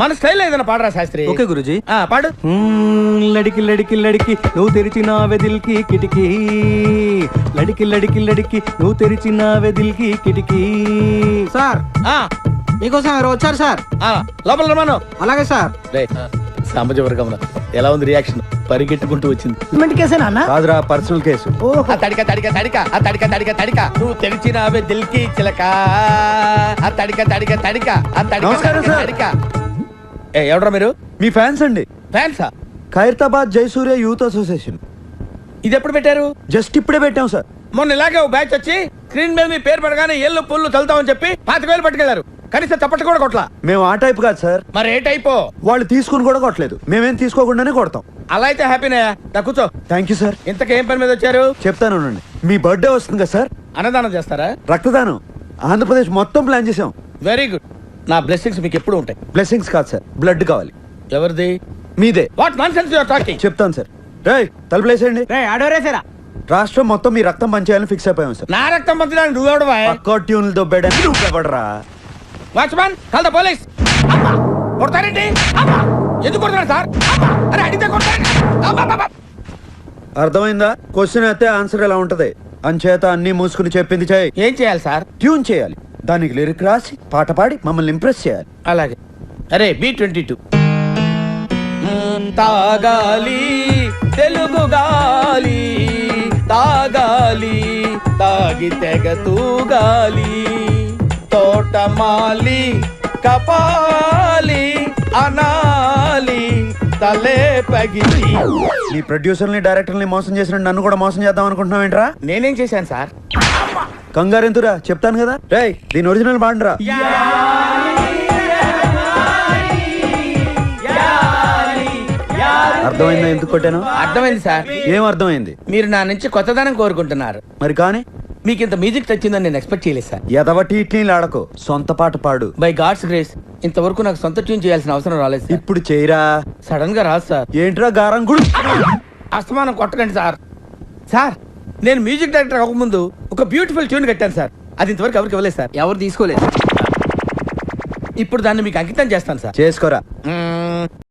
మన స్టైల్ ఏదైనా పాడరా శాస్త్రి. ఓకే గురుజీ. పాడు. లడికి లడికి లడికి నువ్వు తెరిచిన వెదిల్కి కిటికీ, లడికి లడికి లడికి నువ్వు తెరిచిన వెదిల్కి కిటికీ. సార్ మీకోసం ఎవరు వచ్చారు సార్? లోపల రమాను. అలాగే సార్. సాంబజవర్గంలో ఎలా ఉంది రియాక్షన్? పరిగెట్టుకుంటూ వచ్చింది. సిమెంట్ కేసేనా అన్న? కాదురా, పర్సనల్ కేసు. ఆ తడిక తడిక తడిక ఆ తడిక తడిక తడిక నువ్వు తెరిచినావే దిల్కి చిలక, ఆ తడిక తడిక తడిక ఆ తడిక నమస్కారం సార్. తడిక. ఎవడ్రా మీరు? మీ ఫ్యాన్స్ అండి. ఫ్యాన్సా? Khairatabad Jayasurya youth association. ఇది ఎప్పుడు పెట్టారు? జస్ట్ ఇప్పుడే పెట్టాం సార్. మొన్న ఇలాగే ఓ బ్యాచ్ వచ్చి స్క్రీన్ మీద మీ పేరు పడగానే ఏళ్ళు పుల్లు చల్తామని చెప్పి 25,000 పట్టుకెళ్లారు. కనీసం చప్పట్లు కూడా కొట్లా. మేము ఆ టైప్ కాదు సార్. మరి ఏ టైపో? వాళ్ళు తీసుకుని కూడా కొట్టలేదు, మేమేం తీసుకోకుండానే కొడతాం. అలా అయితే హ్యాపీనే. కూర్చో. Thank you sir. ఇంతకేం పని మీద వచ్చారు? చెప్తాను ఉండండి. మీ బర్త్డే వస్తుంది కదా సార్, అన్నదానం చేస్తారా? రక్తదానం ఆంధ్రప్రదేశ్ మొత్తం ప్లాన్ చేసాం. Very good. నా బ్లెస్సింగ్స్ మీకు ఎప్పుడు ఉంటాయి. బ్లెస్సింగ్స్ కాదు సార్, బ్లడ్ కావాలి. ఎవరిది? మీదే. What nonsense you are talking? చెప్తాను సార్. రేయ్ తలుపులేసేయండి. ఆడోరేసారా? రాష్ట్రం మొత్తం మీ రక్తం పంచేయాలని ఫిక్స్ అయిపోయాం సార్. నా రక్తం పంచడానికి నువ్వెవడవా? పక్క ట్యూన్లు దొబ్బేయడానికి నువ్వెవడరా? Watchman call the police. కొడతారేంటి? ఎందుకు కొడతారు సార్? అరే అడిగితే కొడతారు. అర్థమైందా? క్వశ్చన్ అయితే ఆన్సర్ ఎలా ఉంటది. అంచేత అన్ని మూసుకుని చెప్పింది చేయి. ఏం చేయాలి సార్? ట్యూన్ చేయాలి, దానికి లిరిక్ రాసి పాట పాడి మమ్మల్ని ఇంప్రెస్ చేయాలి. అలాగే. అరే B22 తాగాలి తెలుగు గాలి, తాగాలి తాగి తెగ తూగాలి, తోటమాలి కపాలి అనాలి తలే పగిలి. నీ ప్రొడ్యూసర్ని డైరెక్టర్ని మోసం చేసిన నన్ను కూడా మోసం చేద్దాం అనుకుంటున్నావు ఏంట్రా? నేనేం చేశాను సార్? కంగారెంతురా, చెప్తాను కదా. రేయ్ దీని ఒరిజినల్ బాండ్రా. అర్థమైందా ఎందుకు కొట్టాను? అర్థమైంది సార్. ఏం అర్థమైంది? మీరు నా నుంచి కొత్తదనం కోరుకుంటున్నారు. మరి కానీ మీకు ఇంత మ్యూజిక్ వచ్చిందని నేను ఎక్స్పెక్ట్ చేయలేదు సార్. ఎదవటి ఇట్లీలు ఆడకో, సొంత పాట పాడు. బై గాడ్స్ గ్రేస్ ఇంతవరకు నాకు సొంత ట్యూన్ చేయాల్సిన అవసరం రాలేదు సార్. ఇప్పుడు చేయరా. సడన్ గా రాదు సార్. ఏంట్రా గారం గుడి? అస్తమానం కొట్టకండి సార్. సార్ నేను మ్యూజిక్ డైరెక్టర్ అవ్వకముందు ఒక బ్యూటిఫుల్ ట్యూన్ కట్టాను సార్. అది ఇంతవరకు ఎవరికి ఇవ్వలేదు సార్. ఎవరు తీసుకోలేదు. ఇప్పుడు దాన్ని మీకు అంకితం చేస్తాను సార్. చేసుకోరా.